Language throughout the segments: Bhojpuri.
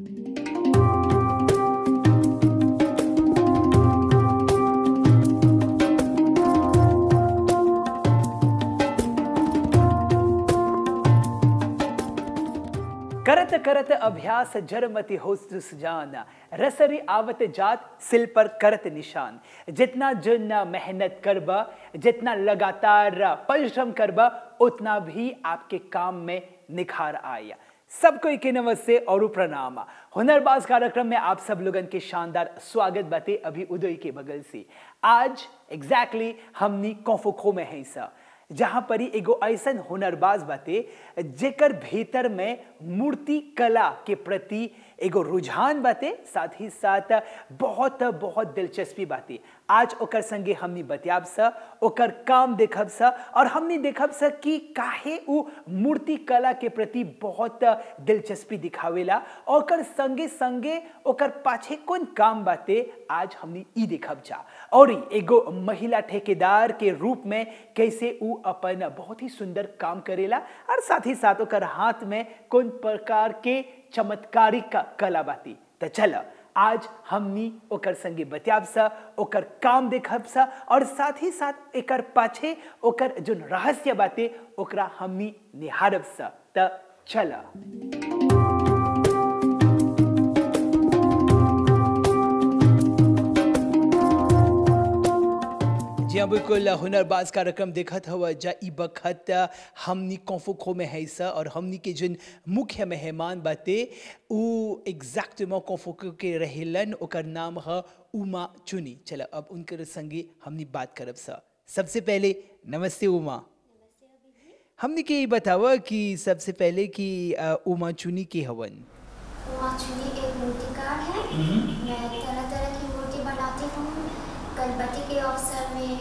करत करत अभ्यास जरमति होस्त सुजान, रसरी आवत जात सिल पर करत निशान। जितना जितना मेहनत करबा, जितना लगातार परिश्रम करबा, उतना भी आपके काम में निखार आया। सबको एक नमस्ते और प्रणाम। हुनरबाज कार्यक्रम में आप सब लोगन के शानदार स्वागत बाते अभी उदय के बगल से। आज एग्जैक्टली हमनी कौफुखो में है सा, जहां पर ही एगो ऐसन हुनरबाज बाते जेकर भीतर में मूर्ति कला के प्रति एगो रुझान बाते, साथ ही साथ बहुत बहुत दिलचस्पी बाते। आज ओकर संगे हमनी बतियाब सा, ओकर काम देखब सा और हमनी देखब सा कि काहे उ मूर्ति कला के प्रति बहुत दिलचस्पी दिखावेला, ओकर संगे संगे ओकर पाछे कौन काम बाते आज हमनी ई देखब जा। और एगो महिला ठेकेदार के रूप में कैसे उ अपन बहुत ही सुंदर काम करेला और साथ ही साथ ओकर हाथ में कौन प्रकार के चमत्कारिक कला बाती। तो चल आज हमनी ओकर संगे बतियाब सा, ओकर काम देखब सा और साथ ही साथ एकर पाछे ओकर जो रहस्य बाते ओकरा हमनी निहारब सा। तो चला जी हाँ, बिल्कुल हुनरबाज कार्यक्रम देखत हवा जा। ई बखत हमनी कौफुखो में है सा और हमनी के जिन मुख्य मेहमान बाते उ एग्जैक्टली कौफुखो के रहेलन, ओकर नाम है उमा चुनी। चलो अब उनके संगे हमनी बात करब सा। सबसे पहले नमस्ते उमा। हमनी के ये बतावा कि सबसे पहले कि उमा चुनी के हवन। उमा चुनी एक मूर्तिकार है। मैं तरह तरह की मूर्ति बनाती हूँ। गणपति के अवसर में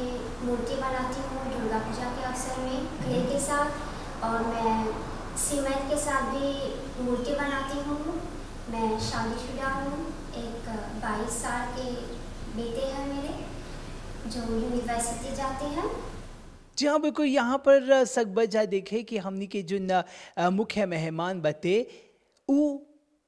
मूर्ति बनाती हूँ, दुर्गा पूजा के अवसर में क्ले के साथ, और मैं सीमेंट के साथ भी मूर्ति बनाती हूँ। मैं शादीशुदा हूँ। एक 22 साल के बेटे हैं मेरे, जो यूनिवर्सिटी जाते हैं। जी हाँ, बिल्कुल यहाँ पर सकबजा देखे कि हमनी के जो मुख्य मेहमान बते उ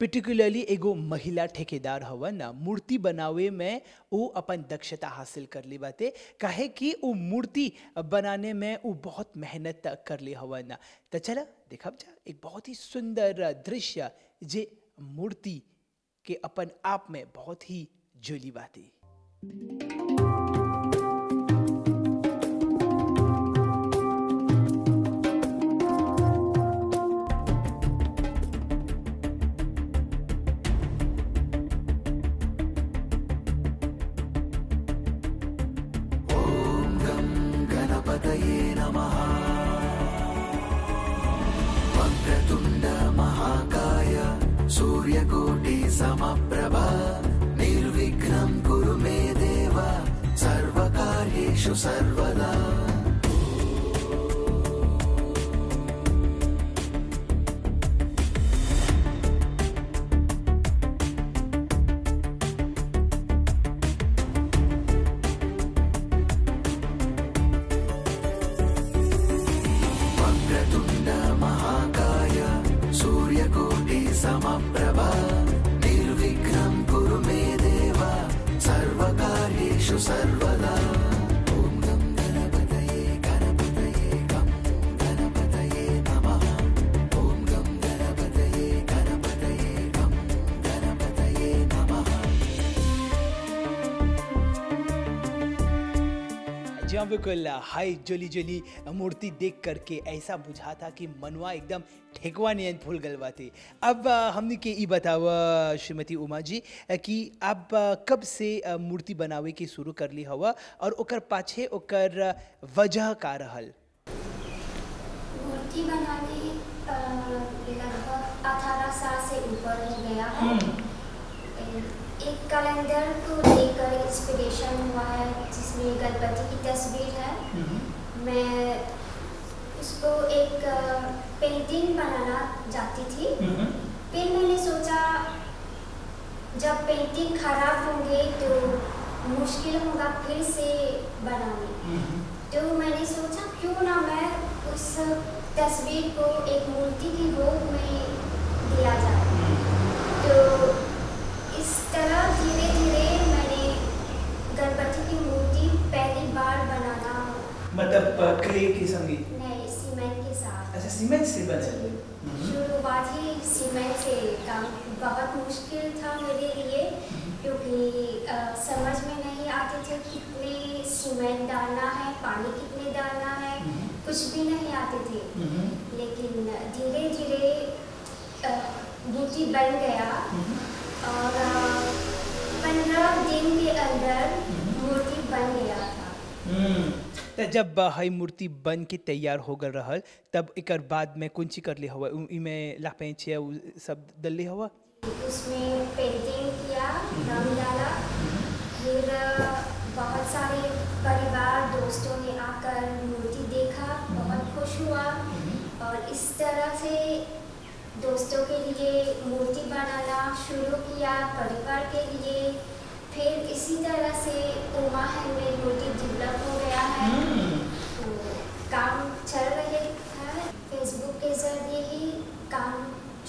पर्टिकुलरली एगो महिला ठेकेदार हवन। मूर्ति बनावे में वो अपन दक्षता हासिल कर ली बाते, काहे कि वो मूर्ति बनाने में वो बहुत मेहनत कर ली हवन। तो चला देखब जा एक बहुत ही सुंदर दृश्य जे मूर्ति के अपन आप में बहुत ही जोली बाते। सूर्यकोटि समप्रभा निर्विघ्नं कुरु मे देव सर्वकार्येषु सर्वदा। वक्रतुण्ड महाकाय सूर्यकोटि समप्रभा निर्विघ्नं कुरु मे देव सर्वकार्येषु सर्वदा। ॐ गं गणपतये गणपतये गं गणपतये नमः। ॐ गं गणपतये गणपतये गं गणपतये नमः। जी हाँ, बिल्कुल हाय जोली जोली मूर्ति देख करके ऐसा बुझा था कि मनवा एकदम ठेकवा नियन फूल गलवा थे। अब हमने के ई बतावा श्रीमती उमा जी कि आप कब से मूर्ति बनावे के शुरू कर ली हवा और ओकर पाछे ओकर वजह का रहल? मूर्ति बनाने लगभग 18 साल से ऊपर हो गया है। एक कैलेंडर को लेकर इंस्पिरेशन हुआ है जिसमें गणपति की तस्वीर है। मैं उसको एक पेंटिंग बनाना चाहती थी। फिर मैंने सोचा जब पेंटिंग खराब होंगे तो मुश्किल होगा फिर से बनाने। तो मैंने सोचा क्यों ना मैं उस तस्वीर को एक मूर्ति की रूप में दिया जाए। तो बनाए? शुरुआत ही सीमेंट से काम बहुत मुश्किल था मेरे लिए, क्योंकि समझ में नहीं आते थे कितने सीमेंट डालना है, पानी कितने डालना है, कुछ भी नहीं आते थे। लेकिन धीरे धीरे मूर्ति बन गया और 15 दिन के अंदर मूर्ति बन गया था। तो जब हई मूर्ति बन के तैयार हो गल रहल तब एकर बाद में कौन चीज कर ली हवा? इमे लापेंचिया सब डल ली हवा? उसमें पेंटिंग किया, रंग डाला, फिर बहुत सारे परिवार दोस्तों ने आकर मूर्ति देखा, बहुत खुश हुआ और इस तरह से दोस्तों के लिए मूर्ति बनाना शुरू किया, परिवार के लिए। फिर इसी तरह से उमा हैंडमेड मूर्ति डेवलप हो गया है। तो काम चल रहे हैं, फेसबुक के जरिए ही काम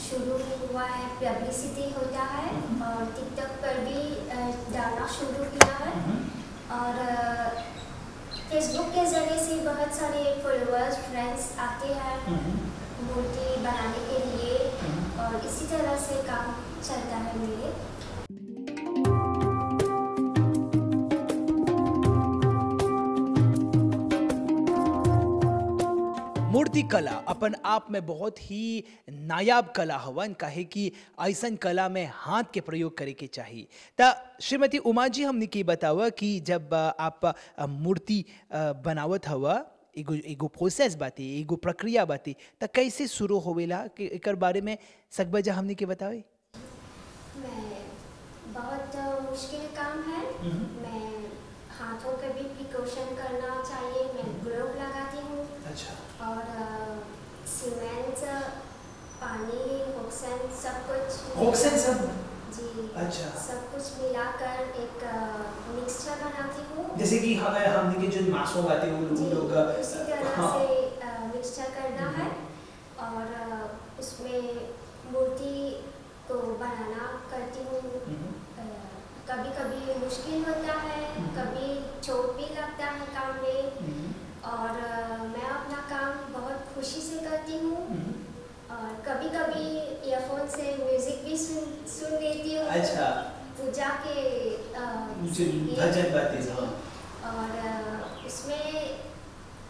शुरू हुआ है, पब्लिसिटी होता है और टिकटॉक पर भी डालना शुरू किया है और फेसबुक के जरिए से बहुत सारे फॉलोअर्स फ्रेंड्स आते हैं मूर्ति बनाने के लिए और इसी तरह से काम चलता है मेरे। मूर्ति कला अपन आप में बहुत ही नायाब कला हवन, काहे कि ऐसन कला में हाथ के प्रयोग करे के चाहिए। त श्रीमती उमा जी हमने की बतावा कि जब आप मूर्ति बनावत हवा, एगो प्रोसेस बाती, एगो प्रक्रिया बाती, त कैसे शुरू होवेला कि एकर बारे में सकबजा हमने के बतावे? बहुत मुश्किल काम है। मैं हाथों के भी प्रिकॉशन करना चाहिए, मैं ग्लोव लगाती हूँ। अच्छा। और सीमेंट, पानी, ऑक्सीजन सब कुछ। ऑक्सीजन सब? जी। अच्छा। सब कुछ मिलाकर एक मिक्सचर बनाती हूँ। जैसे कि हमने के जो मासों बातें वो लोग उसी तरह से मिक्सचर करना है और उसमें मूर्ति को बनाना करती हूँ। कभी कभी मुश्किल होता है, कभी चोट भी लगता है काम में और मैं अपना काम बहुत खुशी से करती हूँ और कभी कभी ईयरफोन से म्यूजिक भी सुन लेती हूँ। अच्छा। पूजा के भजन बातें और उसमें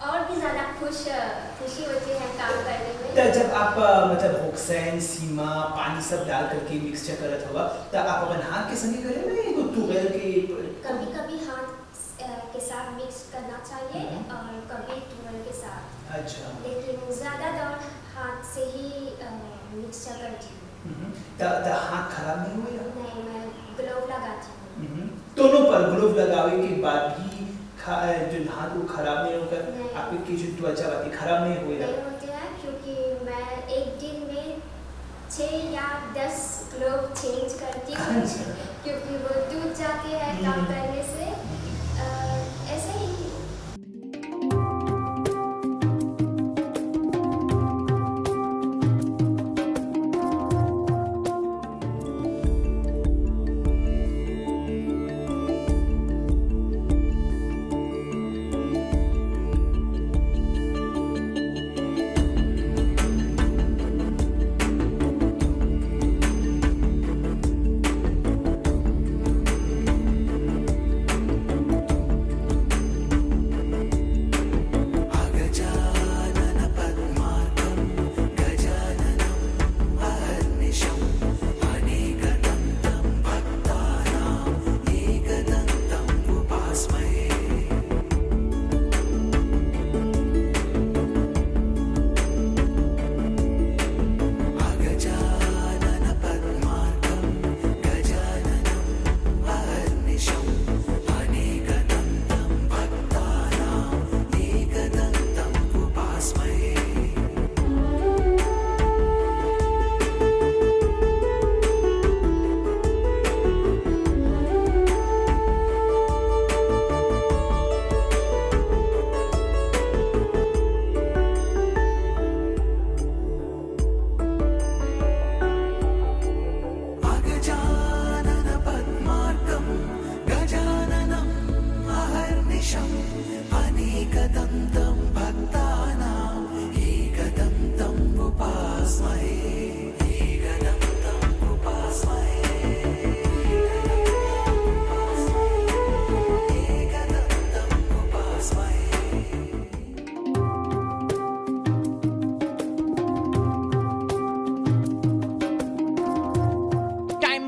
और भी ज़्यादा खुशी होती है काम करने में। तो जब आप मतलब ऑक्सीजन, सीमा, पानी सब डाल करके मिक्सचर करत होगा तो आप अपन हाथ के संगे करे में एगो टूवेल के? कभी कभी हाथ के साथ मिक्स करना चाहिए और कभी टूवेल के साथ। अच्छा। लेकिन ज़्यादातर हाथ से ही मिक्सचर करती हूँ। तो हाथ खराब नहीं हुए? नहीं, मैं ग्लोव लगाती हूँ। दोनों पर ग्लोव लगावे के बाद भी जो हाथ वो खराब नहीं होकर आपकी जो त्वचा बाती खराब नहीं हुई? नहीं होती है, क्योंकि मैं एक दिन में 6 या 10 ग्लोव चेंज करती हूँ क्योंकि वो टूट जाते हैं काम करने से। ऐसे ही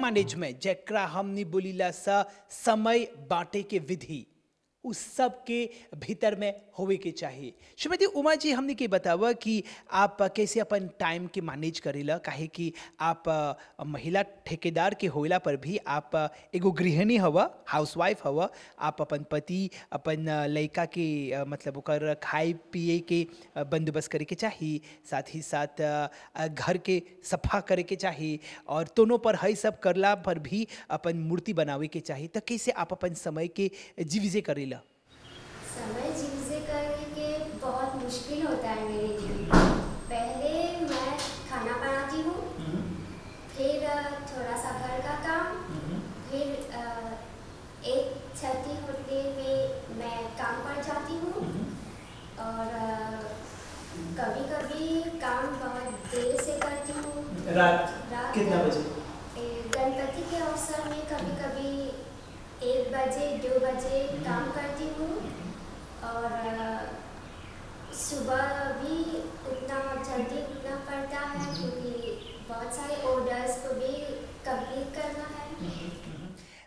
मैनेजमेंट जकरा हमने बोलीला सा समय बांटे के विधि उस सब के भीतर में होवे के चाहिए। श्रीमती उमा जी हमने के बतावा कि आप कैसे अपन टाइम के मैनेज करेला, काहे कि आप महिला ठेकेदार के होइला पर भी आप एगो गृहिणी हवा, हाउसवाइफ हवा। आप अपन पति अपन लड़का के मतलब ओकर खाए पिए के बंदोबस्त करे के चाहिए, साथ ही साथ घर के सफा करे के चाहिए और दोनों पर है सब करला पर भी अपन मूर्ति बनावे के चाहिए। तो कैसे आप अपन समय के जीविजे करेला? समय जीविजे करने के बहुत मुश्किल होता है मेरे लिए। पहले मैं खाना बनाती हूँ, फिर थोड़ा सा घर का काम, फिर एक छठी होते में मैं काम पर जाती हूँ और कभी कभी काम बहुत देर से करती हूँ। रात कितना बजे? गणपति के अवसर में कभी कभी 1 बजे 2 बजे काम करती हूँ और सुबह भी उतना जल्दी उठना पड़ता है क्योंकि बहुत सारे ऑर्डर्स को भी कंप्लीट करना है।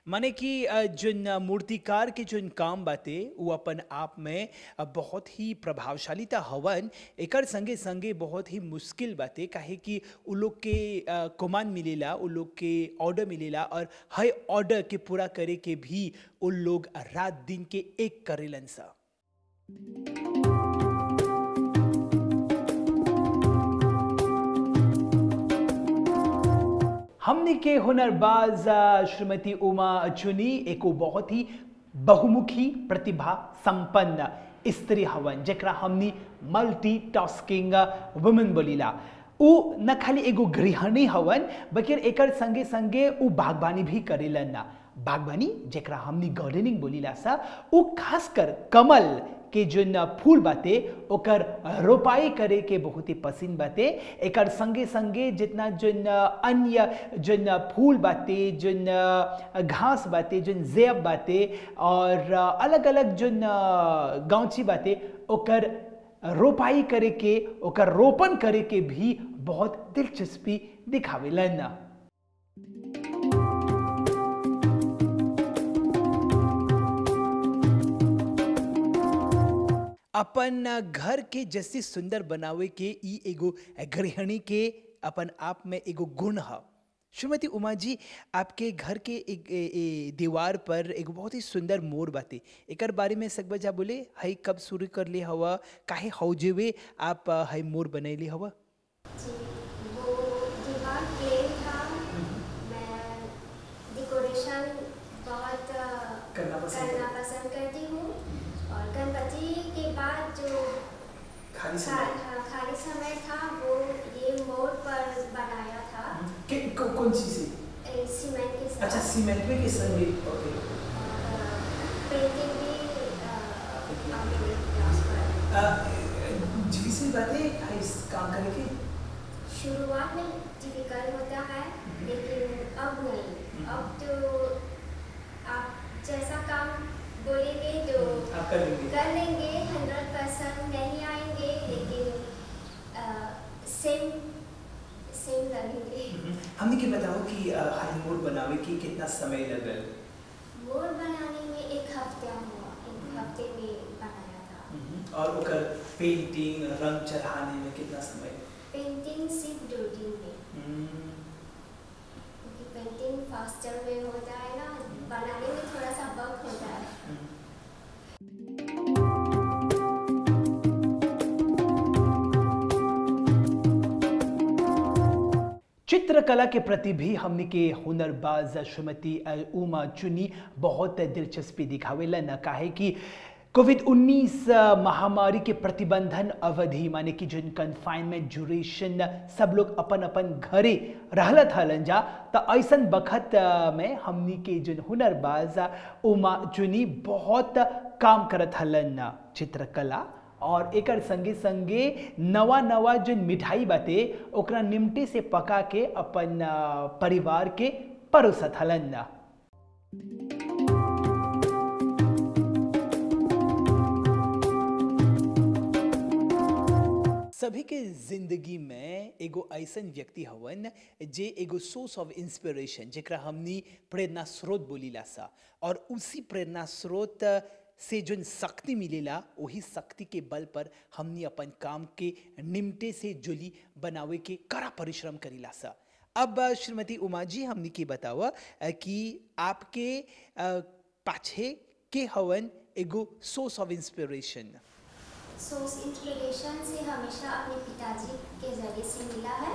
माने कि जोन मूर्तिकार के जोन काम बाते वो अपन आप में बहुत ही प्रभावशाली था हवन, एकर संगे संगे बहुत ही मुश्किल बाते, काहे कि उ लोग के कमांड मिलेला, उ लोग के ऑर्डर मिलेला और हर ऑर्डर के पूरा करे के भी उ लोग रात दिन के एक करेलन सा। हमने के हुनरबाज श्रीमती उमा चुनी एक बहुत ही बहुमुखी प्रतिभा संपन्न स्त्री हवन, जकरा हमनी मल्टीटास्किंग वुमेन बोलीला। उ न खाली एगो गृहिणी हवन बल्कि एकर संगे संगे उ बागबानी भी करेलन ना। बागबानी जकरा हमनी गार्डनिंग बोलीला सा, उ खासकर कमल के जोन फूल बाते ओकर रोपाई करे के बहुत ही पसंद बाते। एकर संगे संगे जितना जोन अन्य जोन फूल बाते, जोन घास बाते, जोन ज़ेब बाते और अलग अलग जोन गांची बाते ओकर रोपाई करे के, ओकर रोपण करे के भी बहुत दिलचस्पी दिखावेलन। अपन घर के जैसे सुंदर बनावे के ई एगो गृहिणी के अपन आप में एगो गुण है। श्रीमती उमा जी, आपके घर के एक दीवार पर एक बहुत ही सुंदर मोर बाते, एकर बारे में सकबजा बोले हई कब शुरू कर ले हवा, काहे हौजेवे आप हई मोर बनैले हवा? जी, वो दीवार प्लेन था। मैं डेकोरेशन बहुत करना पसंद करती हूँ और गणपति के बाद जो खाली समय था वो ये मोर पर बनाया था। कौन सी से? सीमेंट के साथ। अच्छा, सीमेंट में के संग। ओके। पेंटिंग भी जीविसी बातें है इस काम करने की? शुरुआत में डिफिकल्ट होता है लेकिन अब नहीं। अब तो आप जैसा काम बोलेंगे तो आप कर लेंगे 100% नहीं आएंगे लेकिन सेम लगेंगे। हमने के बताओ कि हाई मोर बनावे की कितना समय लगल? मोर बनाने में 1 हफ्ता हुआ, 1 हफ्ते में बनाया था। और ओकर पेंटिंग रंग चढ़ाने में कितना समय? पेंटिंग सिर्फ 2 दिन में, क्योंकि पेंटिंग फास्टर में होता है ना, बनाने में थोड़ा सा वक्त होता है। चित्रकला के प्रति भी हमने के हुनरबाज श्रीमती उमा चुनी बहुत दिलचस्पी दिखावेला न, काहे कि कोविड-19 महामारी के प्रतिबंधन अवधि माने कि जिन कन्फाइनमेंट ड्यूरेशन सब लोग अपन अपन घरे रहलत हलन जा, तो ऐसन बखत में हमनी के जिन हुनरबाज उमा चुनी बहुत काम करत हलन चित्रकला और एकर संगे संगे नवा नवा जो मिठाई बाते ओकरा निमटे से पका के अपन परिवार के परोसत हलन। सभी के जिंदगी में एगो ऐसन व्यक्ति हवन जे एगो सोर्स ऑफ इंस्पिरेशन जेकरा हमनी प्रेरणा स्रोत बोलीला सा, और उसी प्रेरणा स्रोत से जो शक्ति मिलेला वही शक्ति के बल पर हमनी अपन काम के निमटे से जुली बनावे के कड़ा परिश्रम करीला सा। अब श्रीमती उमा जी हमनी के बतावा कि आपके पाछे के हवन एगो source of inspiration. Source inspiration से हमेशा अपने पिताजी के जरिए से मिला है।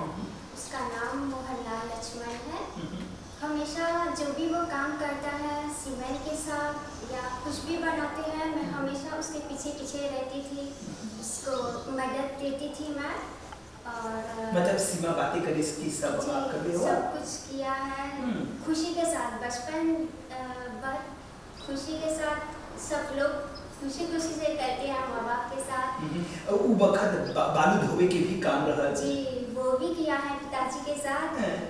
उसका नाम मोहनलाल लक्ष्मण है। हमेशा जो भी वो काम करता है सीमेंट के साथ या कुछ भी बनाते हैं, मैं हमेशा उसके पीछे पीछे रहती थी, उसको मदद देती थी मैं। और मतलब सीमा बातें करी इसकी सब कभी हुआ? सब कुछ किया है खुशी के साथ। बचपन खुशी के साथ सब लोग खुशी खुशी से करते हैं माँ बाप के साथ। वो बखत बालू धोवे के भी काम रहा जी, वो भी किया है पिताजी के साथ।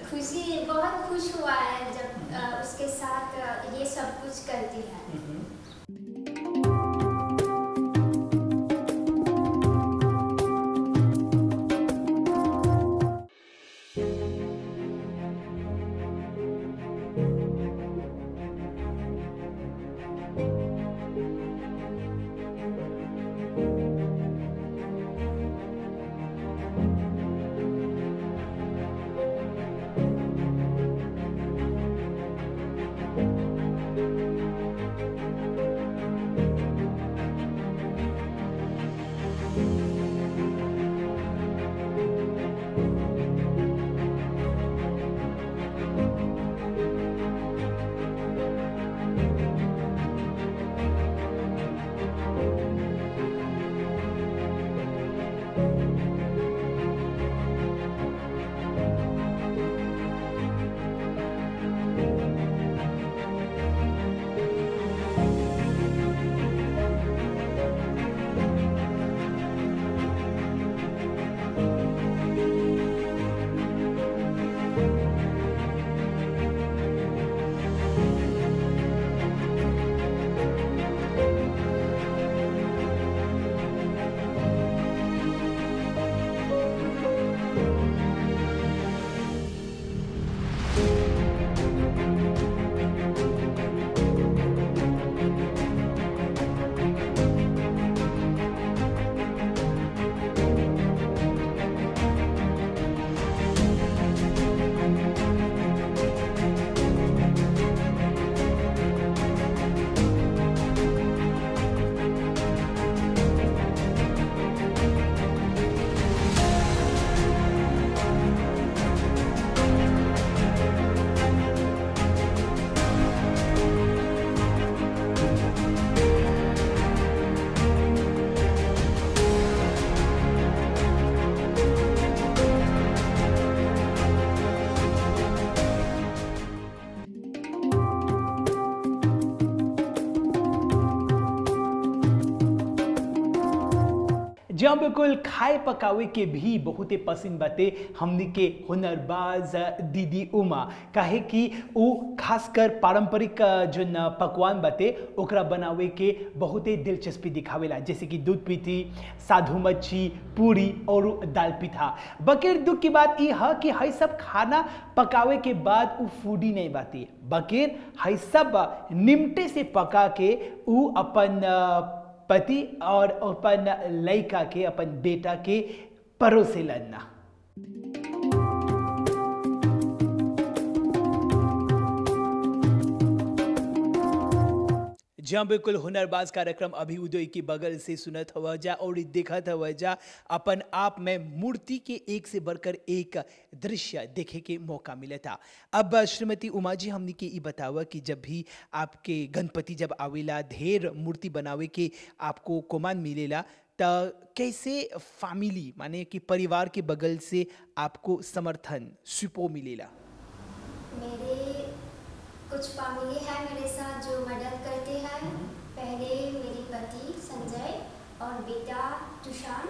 खुशी बहुत खुश हुआ है जब उसके साथ ये सब कुछ करती है। जहाँ बिल्कुल खाए पकावे के भी बहुत पसंद बाते हमनी के हुनरबाज दीदी उमा, काहे कि वो खासकर पारंपरिक जो पकवान बाते ओकरा बनावे के बहुत दिलचस्पी दिखावेला, जैसे कि दूध पीठी, साधु मच्छी, पूरी और दाल पिठा। बकेर दुख की बात यह है कि हई सब खाना पकावे के बाद वो फूडी नहीं बाती, बकेर हई सब निमटे से पका के वो अपन पति और अपन लड़का के, अपन बेटा के परोसे लन्ना। जहाँ बिल्कुल हुनरबाज कार्यक्रम अभी उदय की बगल से सुनत हवा जा और देखत हवा जा, अपन आप में मूर्ति के एक से बढ़कर एक दृश्य देखे के मौका मिला था। अब श्रीमती उमा जी हमने के ये बतावा कि जब भी आपके गणपति जब आवेला, ढेर मूर्ति बनावे के आपको कोमान मिलेला, तो कैसे फैमिली माने कि परिवार के बगल से आपको समर्थन सुपो मिलेला? मेरे कुछ फैमिली है मेरे साथ जो मदद करते हैं। पहले मेरे पति संजय और बेटा तुषार,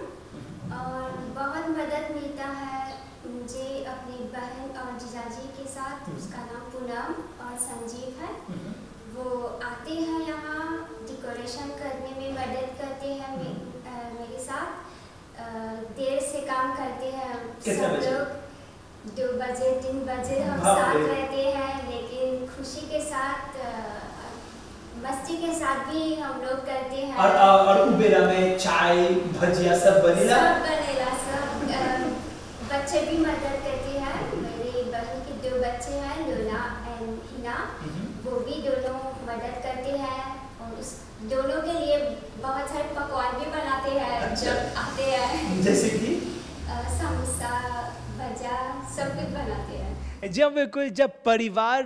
और बहुत मदद मिलता है मुझे अपनी बहन और जीजाजी के साथ। उसका नाम पूनम और संजीव है। वो आते हैं यहाँ डेकोरेशन करने में मदद करते हैं मेरे साथ। देर से काम करते हैं कितना सब बजे? लोग 2 बजे 3 बजे हम बाप साथ रे। रहते हैं, लेकिन खुशी के साथ मस्ती के साथ भी हम लोग करते हैं। और उबेरा में चाय भजिया सब बनेला। सब बनेला, सब बच्चे भी मदद करते हैं। मेरी बहन के 2 बच्चे हैं, लोला एंड हिना, वो भी दोनों मदद करते हैं और उस दोनों के लिए बहुत सारे पकवान भी बनाते हैं। अच्छा। जब आते हैं जैसे कि समोसा, भजा, सब कुछ बनाते हैं। जब बिल्कुल जब परिवार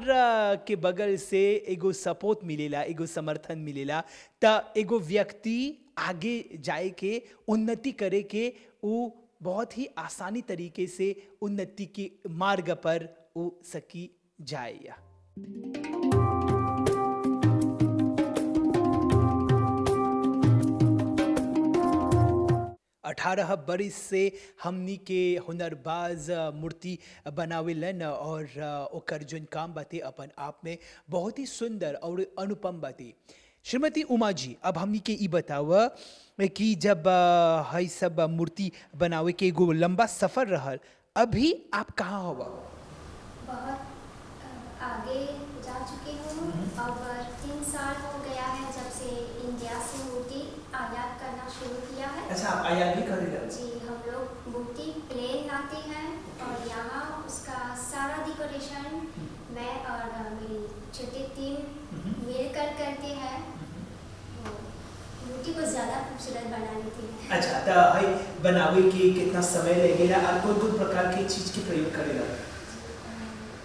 के बगल से एगो सपोर्ट मिलेला, एगो समर्थन मिलेला, त एगो व्यक्ति आगे जाए के उन्नति करे के वो बहुत ही आसानी तरीके से उन्नति के मार्ग पर वो सकी जाए। 18 बरिस से हमनी के हुनरबाज मूर्ति बनावेलन और ओकर जोन काम बाते अपन आप में बहुत ही सुंदर और अनुपम बाते। श्रीमती उमा जी, अब हमनी के ई बताव कि जब हई सब मूर्ति बनावे के एगो लंबा सफर रहल, अभी आप कहाँ हवा? बहुत आगे जा चुकी हूँ। अब 3 साल हो गया है जब से इंडिया से मूर्ति आयात करना शुरू किया है। अच्छा, आप आयात भी करेगा? जी, हम लोग मूर्ति प्लेन लाते हैं और यहाँ उसका सारा डेकोरेशन मैं और मेरी छोटी टीम मिलकर करते हैं। मूर्ति को ज़्यादा खूबसूरत बनाने के लिए। अच्छा, तो हई बनावे के कितना समय लगेगा और कौन कौन प्रकार की चीज के प्रयोग करेगा?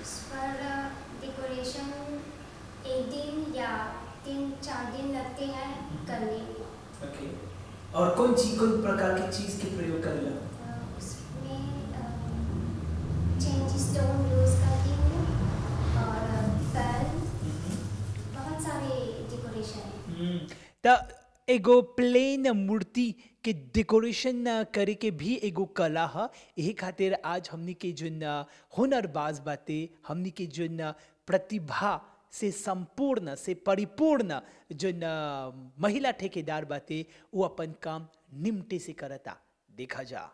उस पर डेकोरेशन 1 दिन या 3-4 दिन लगते हैं करने में। ओके, और कौन प्रकार की चीज के प्रयोग करेगा? उसमें चेंज स्टोन यूज़ करती हूँ और पेन, बहुत सारे डेकोरेशन है। त एगो प्लेन मूर्ति के डेकोरेशन करे के भी एगो कला है। यही खातिर आज हमनी के जोन हुनरबाज बाते, हमनी के जोन प्रतिभा से संपूर्ण से परिपूर्ण जोन महिला ठेकेदार बाते, वो अपन काम निमटे से करता देखा जा।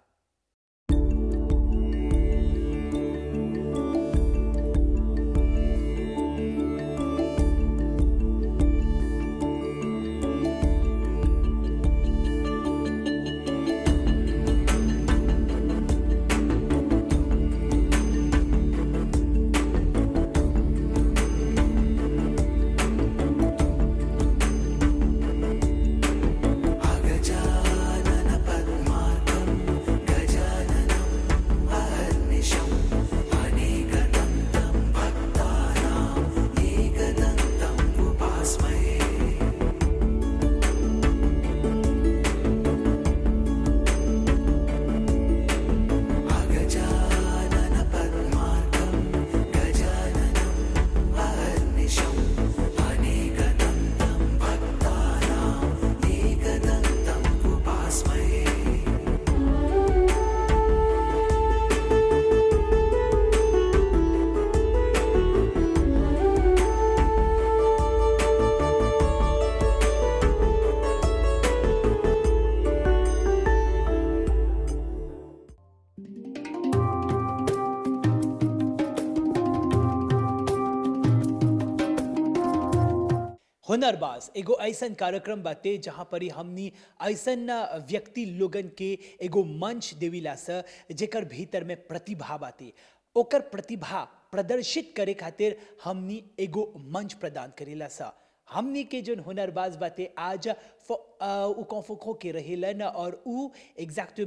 हुनरबाज एगो ऐसन कार्यक्रम बाते जहाँ पर हमनी ऐसन व्यक्ति लोगन के एगो मंच देविला स जेकर भीतर में प्रतिभा बाते, ओकर प्रतिभा प्रदर्शित करे खातिर हमनी एगो मंच प्रदान करेला स। हमनी के जोन हुनरबाज बाते आज उ कौफुखो के रहेलन और उ एग्जैक्टली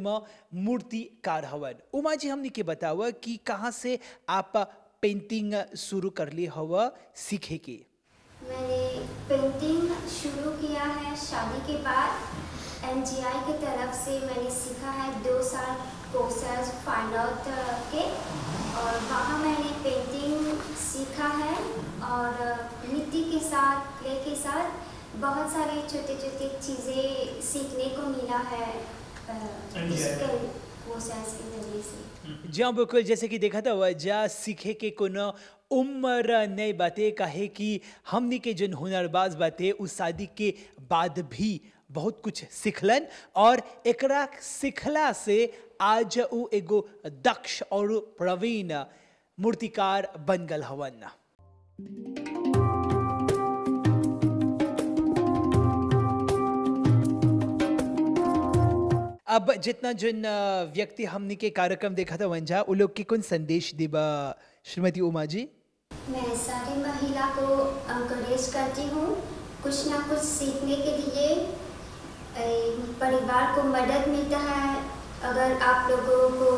मूर्तिकार हवन। उमा जी, हमनी के बतावा कि कहाँ से आप पेंटिंग शुरू कर ली हवा सीखे के? मैंने पेंटिंग शुरू किया है शादी के बाद। एनजीआई की तरफ से मैंने सीखा है 2 साल कोर्सेज फाइन आर्ट के, और वहाँ मैंने पेंटिंग सीखा है और मिट्टी के साथ, क्ले के साथ बहुत सारी छोटे छोटे चीज़ें सीखने को मिला है कोर्सेज के जरिए से। जी हाँ, बिल्कुल, जैसे कि देखा था वजह सीखे के कोनो उम्र नहीं बाते, काहे कि हमनी के जोन हुनरबाज बाते उस शादी के बाद भी बहुत कुछ सिखलन और एकरा सिखला से आज उ एगो दक्ष और प्रवीण मूर्तिकार बन गल हवन। अब जितना जिन व्यक्ति हमने के कार्यक्रम देखा था वंजा उन लोग के कौन संदेश देबा श्रीमती उमा जी? मैं सारी महिला को एनकरेज करती हूँ कुछ ना कुछ सीखने के लिए। परिवार को मदद मिलता है अगर आप लोगों को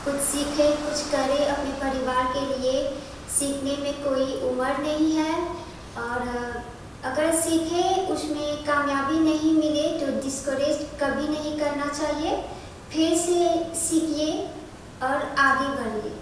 कुछ सीखे कुछ करे अपने परिवार के लिए। सीखने में कोई उम्र नहीं है और अगर सीखे उसमें कामयाबी नहीं मिले तो डिस्करेज कभी नहीं करना चाहिए। फिर से सीखिए और आगे बढ़िए।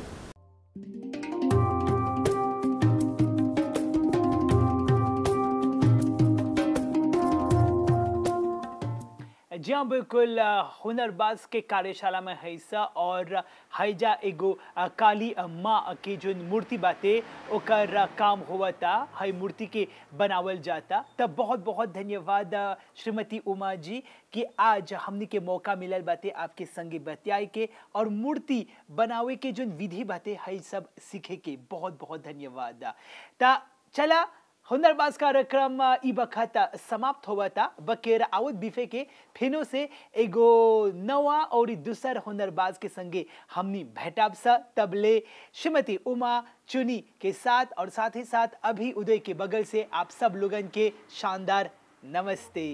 जी हाँ बिल्कुल, हुनरबाज के कार्यशाला में हैसा और हैजा एगो काली माँ के जो मूर्ति बाते ओकर काम हुआ था, है मूर्ति के बनावल जाता। तब बहुत बहुत धन्यवाद श्रीमती उमा जी कि आज हमने के मौका मिलल बाते आपके संगे बतियाए के और मूर्ति बनावे के जो विधि बाते है सब सीखे के। बहुत बहुत धन्यवाद। ता चला हुनरबाज कार्यक्रम ई बखत समाप्त हुआ था। बकेर आवत बिफे के फिनो से एगो नवा और दूसर हुनरबाज के संगे हमनी भेटाब सा। तबले श्रीमती उमा चुनी के साथ और साथ ही साथ अभी उदय के बगल से आप सब लोगन के शानदार नमस्ते।